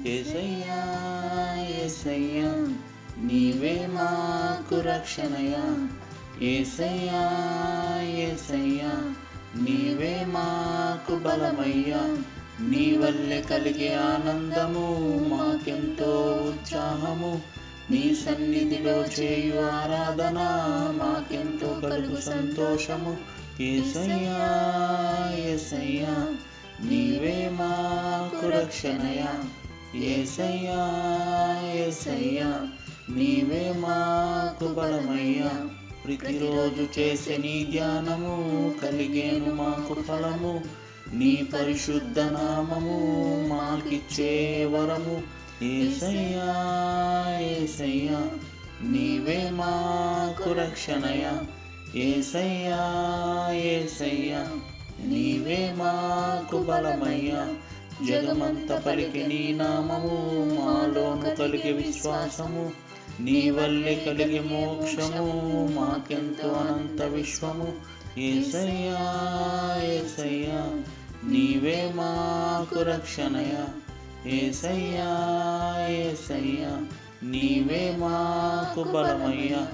యేసయ్యా యేసయ్యా నీవే మాకు రక్షణయా. యేసయ్యా యేసయ్యా నీవే మాకు బలమయ్యా. నీ వల్లే కలిగే ఆనందము మాకెంతో ఉత్సాహము. నీ సన్నిధిలో చేయు ఆరాధన మాకెంతో కలుగు సంతోషము. యేసయ్యా యేసయ్యా నీవే మాకు రక్షణయా. యేసయ్యా యేసయ్యా నీవే మాకు బలమయ్యా. ప్రతిరోజు చేసే నీ ధ్యానము కలిగేను మాకు ఫలము. నీ పరిశుద్ధ నామము మాకిచ్చే వరము. యేసయ్యా యేసయ్యా నీవే మాకు రక్షణయా. యేసయ్యా యేసయ్యా నీవే మాకు బలమయ్యా. జగమంత పలికి నీ నామము మాలోను కలిగే విశ్వాసము. నీ వల్లే కలిగే మోక్షము మాకెంతో అనంత విశ్వము. యేసయ్యా యేసయ్యా నీవే మాకు రక్షణయా. యేసయ్యా యేసయ్యా నీవే మాకు బలమయ్యా.